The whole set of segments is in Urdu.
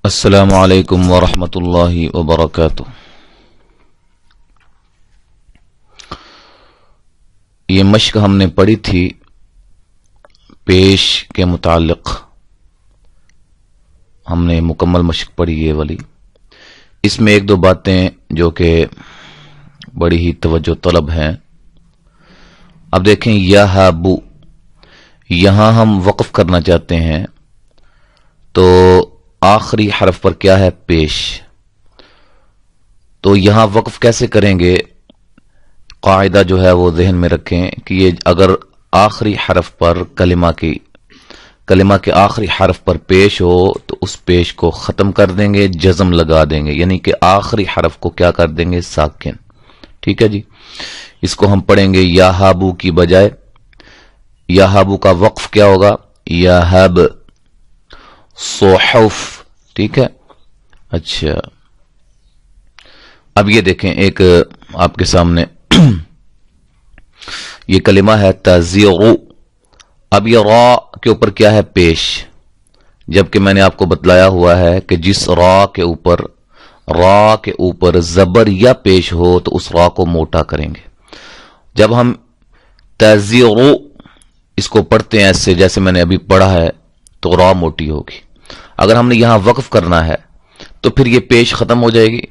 السلام علیکم ورحمۃ اللہ وبرکاتہ۔ یہ مشق ہم نے پڑھی تھی پیش کے متعلق، ہم نے مکمل مشق پڑھی یہ والی۔ اس میں ایک دو باتیں جو کہ بڑی ہی توجہ طلب ہیں۔ اب دیکھیں یہابو، یہاں ہم وقف کرنا چاہتے ہیں تو آخری حرف پر کیا ہے؟ پیش۔ تو یہاں وقف کیسے کریں گے؟ قاعدہ جو ہے وہ ذہن میں رکھیں کہ یہ اگر آخری حرف پر کلمہ کے آخری حرف پر پیش ہو تو اس پیش کو ختم کر دیں گے، جزم لگا دیں گے، یعنی کہ آخری حرف کو کیا کر دیں گے؟ ساکن۔ ٹھیک ہے جی، اس کو ہم پڑھیں گے یہابو کی بجائے۔ یہابو کا وقف کیا ہوگا؟ یہب صحف۔ ٹھیک ہے، اچھا اب یہ دیکھیں، ایک آپ کے سامنے یہ کلمہ ہے تزیغ۔ اب یہ را کے اوپر کیا ہے؟ پیش، جبکہ میں نے آپ کو بتلایا ہوا ہے کہ جس را کے اوپر زبر یا پیش ہو تو اس را کو موٹا کریں گے۔ جب ہم تزیغ اس کو پڑھتے ہیں ایسے جیسے میں نے ابھی پڑھا ہے تو را موٹی ہوگی۔ اگر ہم نے یہاں وقف کرنا ہے تو پھر یہ پیش ختم ہو جائے گی،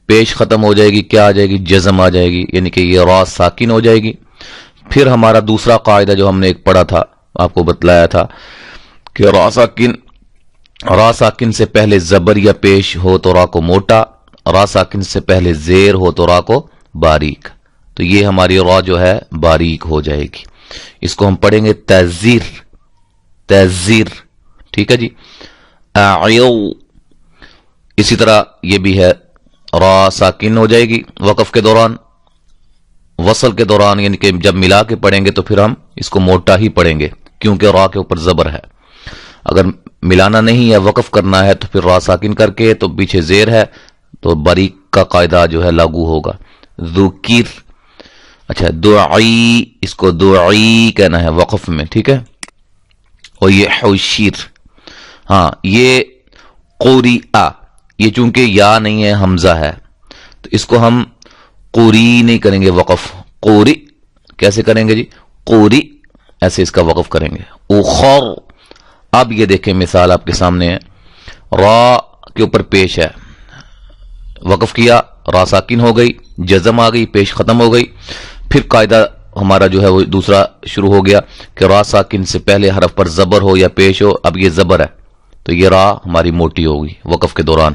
پیش ختم ہو جائے گی، کیا آ جائے گی؟ جزم آ جائے گی، یعنی کہ یہ را ساکن ہو جائے گی۔ پھر ہمارا دوسرا قاعدہ جو ہم نے ایک پڑھا تھا، آپ کو بتلایا تھا کہ را ساکن سے پہلے زبر یا پیش ہو تو را کو موٹا، را ساکن سے پہلے زیر ہو تو را کو باریک۔ تو یہ ہماری را جو ہے باریک ہو جائے گی۔ اس کو ہم پڑھیں گے تزیر۔ ٹھیک ہے جی، اعیو۔ اسی طرح یہ بھی ہے، را ساکن ہو جائے گی وقف کے دوران، وصل کے دوران، یعنی کہ جب ملا کے پڑھیں گے تو پھر ہم اس کو موٹا ہی پڑھیں گے کیونکہ را کے اوپر زبر ہے۔ اگر ملانا نہیں ہے، وقف کرنا ہے، تو پھر را ساکن کر کے تو پیچھے زیر ہے تو باریک کا قاعدہ جو ہے لاگو ہوگا۔ ذکر، اچھا دعی، اس کو دعی کہنا ہے وقف میں۔ ٹھیک ہے، اور یہ حشیر، ہاں یہ قری'a، یہ چونکہ یا نہیں ہے حمزہ ہے تو اس کو ہم قری نہیں کریں گے وقف، قوری کیسے کریں گے جی؟ قوری، ایسے اس کا وقف کریں گے۔ اخر، اب یہ دیکھیں مثال آپ کے سامنے ہے، را کے اوپر پیش ہے، وقف کیا، را ساکن ہو گئی، جزم آ گئی، پیش ختم ہو گئی، پھر قاعدہ ہمارا جو ہے وہ دوسرا شروع ہو گیا کہ را ساکن سے پہلے حرف پر زبر ہو یا پیش ہو۔ اب یہ زبر ہے تو یہ را ہماری موٹی ہوگی وقف کے دوران،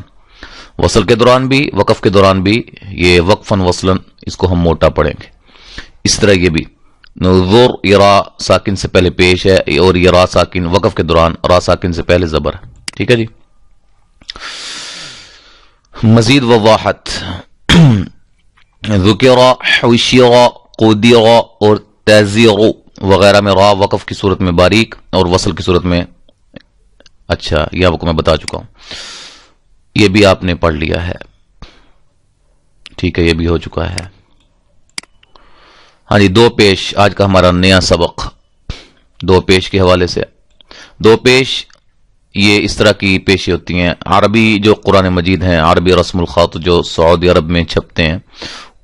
وصل کے دوران بھی، وقف کے دوران بھی، یہ وقفاً وصلاً اس کو ہم موٹا پڑھیں گے۔ اس طرح یہ بھی نظر، یہ را ساکن سے پہلے پیش ہے، اور یہ را ساکن وقف کے دوران را ساکن سے پہلے زبر ہے۔ ٹھیک ہے جی، مزید وضاحت، ذکر، حشر، قدر اور تزیغ وغیرہ میں را وقف کی صورت میں باریک اور وصل کی صورت میں، اچھا یہ آپ کو میں بتا چکا ہوں، یہ بھی آپ نے پڑھ لیا ہے۔ ٹھیک ہے، یہ بھی ہو چکا ہے۔ ہاں جی، دو پیش آج کا ہمارا نیا سبق، دو پیش کے حوالے سے۔ دو پیش یہ اس طرح کی پیشیں ہوتی ہیں، عربی جو قرآن مجید ہیں، عربی رسم الخط جو سعودی عرب میں چھپتے ہیں،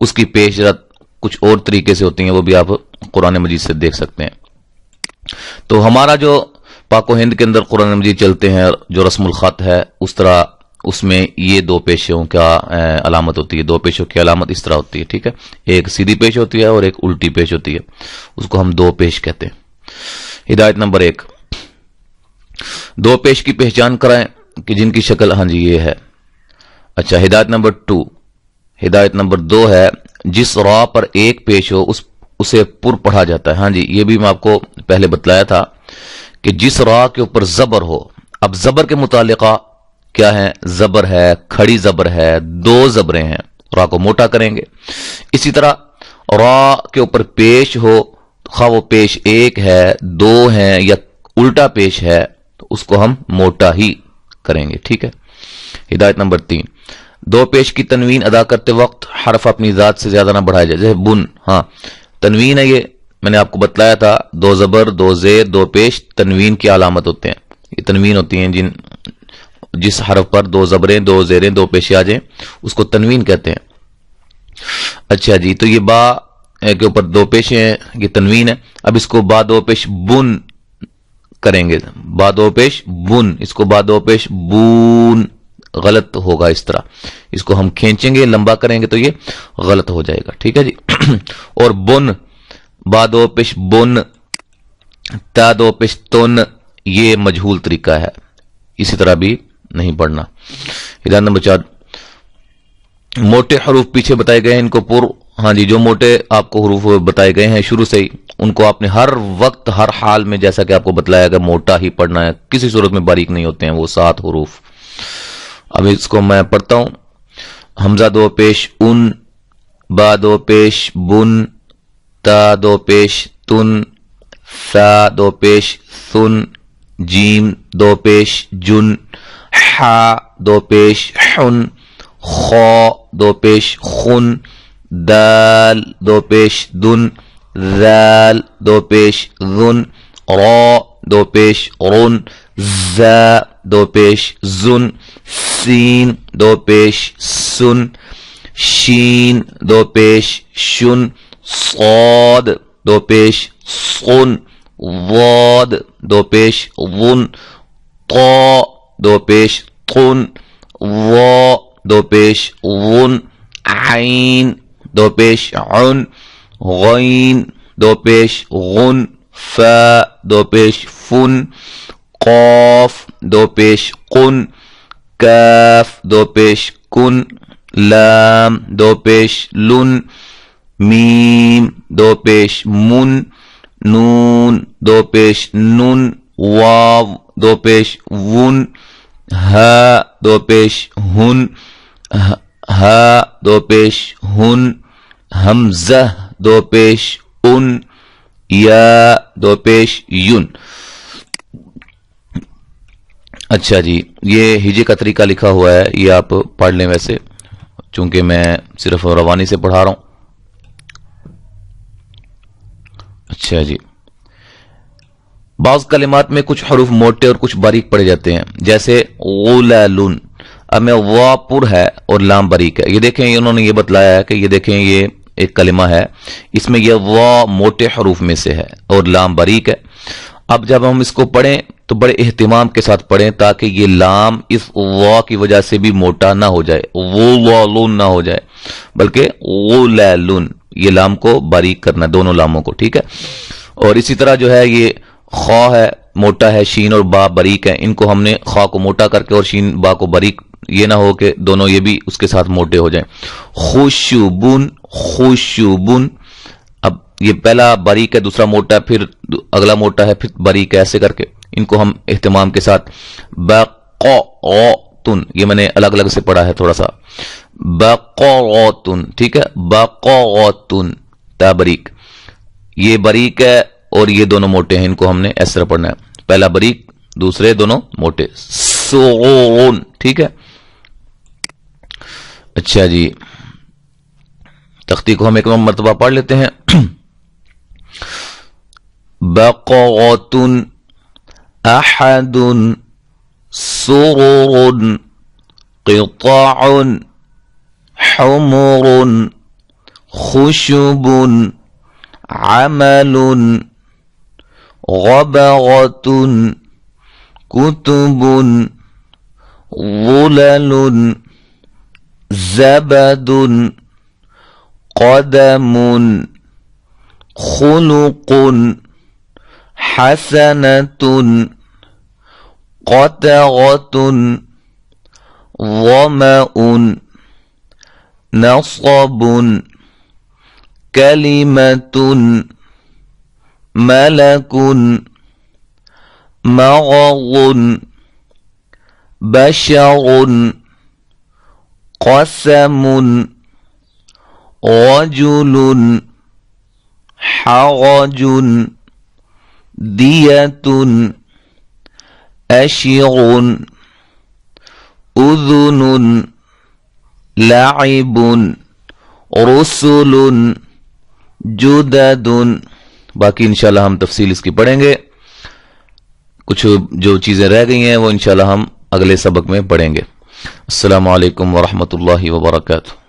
اس کی پیش رت کچھ اور طریقے سے ہوتی ہیں، وہ بھی آپ قرآن مجید سے دیکھ سکتے ہیں۔ تو ہمارا جو پاک و ہند کے اندر قرآن مجید چلتے ہیں، جو رسم الخط ہے، اس طرح اس میں یہ دو پیشوں کا علامت ہوتی ہے، دو پیشوں کی علامت اس طرح ہوتی ہے۔ ٹھیک ہے، ایک سیدھی پیش ہوتی ہے اور ایک الٹی پیش ہوتی ہے، اس کو ہم دو پیش کہتے ہیں۔ ہدایت نمبر 1، دو پیش کی پہچان کرائیں کہ جن کی شکل، ہاں جی یہ ہے۔ اچھا، ہدایت نمبر 2، ہدایت نمبر 2 ہے جس را پر ایک پیش ہو اسے پر پڑھا جاتا ہے۔ ہاں جی، یہ بھی میں آپ کو پہلے بتلایا تھا کہ جس را کے اوپر زبر ہو، اب زبر کے متعلقہ کیا ہے؟ زبر ہے، کھڑی زبر ہے، دو زبریں ہیں، را کو موٹا کریں گے۔ اسی طرح را کے اوپر پیش ہو، خواہ وہ پیش ایک ہے، دو ہیں یا الٹا پیش ہے، تو اس کو ہم موٹا ہی کریں گے۔ ٹھیک ہے، ہدایت نمبر 3، دو پیش کی تنوین ادا کرتے وقت حرف اپنی ذات سے زیادہ نہ بڑھایا جائے، جیسے بن، ہاں تنوین ہے، یہ میں نے آپ کو بتلایا تھا، دو زبر، دو زیر، دو پیش تنوین کی علامت ہوتے ہیں، یہ تنوین ہوتی ہیں جن جس حرف پر دو زبریں، دو زیریں، دو پیشے آ جائیں اس کو تنوین کہتے ہیں۔ اچھا جی، تو یہ با کے اوپر دو پیشے ہیں، یہ تنوین ہے۔ اب اس کو با دو پیش بن کریں گے، با دو پیش بن، اس کو با دو پیش بون، غلط ہوگا اس طرح، اس کو ہم کھینچیں گے، لمبا کریں گے تو یہ غلط ہو جائے گا، ٹھیک ہے جی۔ اور بن، با دو پیش بن، تا دو پیش تن، یہ مجہول طریقہ ہے، اسی طرح بھی نہیں پڑھنا۔ ہدایت نمبر 4، موٹے حروف پیچھے بتائے گئے ہیں، ان کو ہاں جی، جو موٹے آپ کو حروف بتائے گئے ہیں شروع سے ہی، ان کو آپ نے ہر وقت ہر حال میں، جیسا کہ آپ کو بتلایا گیا، موٹا ہی پڑھنا ہے، کسی صورت میں باریک نہیں ہوتے ہیں وہ 7 حروف۔ اب اس کو میں پڑھتا ہوں۔ حمزہ دو پیش ان، با دو پیش بن، تا دو پیش تن، ثا دو پیش ثن، جیم دو پیش جن، حا دو پیش حن، خا دو پیش خن، دال دو پیش دن، ذال دو پیش ذن، را دو پیش رن، زا دو پیش زن، سین دو پیش سن، شین دو پیش شن، صاد دو پیش صن، ضاد دو پیش ظن، طا دو پیش طن، ظا دو پیش ظن، عین دو پیش عن، غین دو پیش غن، فا دو پیش فن، قاف دو پیش قن، کاف دو پیش کن، لام دو پیش لن، میم دو پیش من، نون دو پیش نن، واو دو پیش ون، ہا دو پیش ہن، ہا دو پیش ہن، حمزہ دو پیش ان، یا دو پیش یون۔ اچھا جی، یہ ہجے کا طریقہ لکھا ہوا ہے، یہ آپ پڑھ لیں، ویسے چونکہ میں صرف روانی سے پڑھا رہا ہوں۔ اچھا جی، بعض کلمات میں کچھ حروف موٹے اور کچھ باریک پڑے جاتے ہیں، جیسے غلالن، اب میں وا پر ہے اور لام باریک ہے۔ یہ دیکھیں، انہوں نے یہ بتلایا ہے کہ یہ دیکھیں، یہ ایک کلمہ ہے، اس میں یہ وا موٹے حروف میں سے ہے اور لام باریک ہے۔ اب جب ہم اس کو پڑھیں تو بڑے اہتمام کے ساتھ پڑھیں تاکہ یہ لام اس وا کی وجہ سے بھی موٹا نہ ہو جائے، غلالن نہ ہو جائے، بلکہ غلالن، یہ لام کو باریک کرنا، دونوں لاموں کو، ٹھیک ہے۔ اور اسی طرح جو ہے یہ خا ہے، موٹا ہے، شین اور با باریک ہے، ان کو ہم نے خا کو موٹا کر کے اور شین با کو باریک، یہ نہ ہو کہ دونوں یہ بھی اس کے ساتھ موٹے ہو جائیں۔ خوشبن، خوشبن، اب یہ پہلا باریک ہے، دوسرا موٹا ہے، پھر اگلا موٹا ہے، پھر باریک ہے، ایسے کر کے ان کو ہم اہتمام کے ساتھ۔ بقعتن، یہ میں نے الگ الگ سے پڑھا ہے تھوڑا سا، بقعتن، ٹھیک ہے، بقعتن، تا باریک، یہ باریک ہے اور یہ دونوں موٹے ہیں، ان کو ہم نے اس طرح پڑھنا ہے، پہلا باریک، دوسرے دونوں موٹے۔ سغون، ٹھیک ہے۔ اچھا جی، تختی کو ہم ایک مرتبہ پڑھ لیتے ہیں۔ بقعتن، احد، سرور، قطع، حمر، خشب، عمل، غبغة، كتب، ظلل، زبد، قدم، خلق، حسنة، قطعة، ظمأ، نصب، كلمة، ملك، مغض، بشر، قسم، رجل، حرج، دیت، اشر، اذن، لعب، رسل، جدد۔ باقی انشاءاللہ ہم تفصیل اس کی پڑھیں گے، کچھ جو چیزیں رہ گئی ہیں وہ انشاءاللہ ہم اگلے سبق میں پڑھیں گے۔ السلام علیکم ورحمۃ اللہ وبرکاتہ۔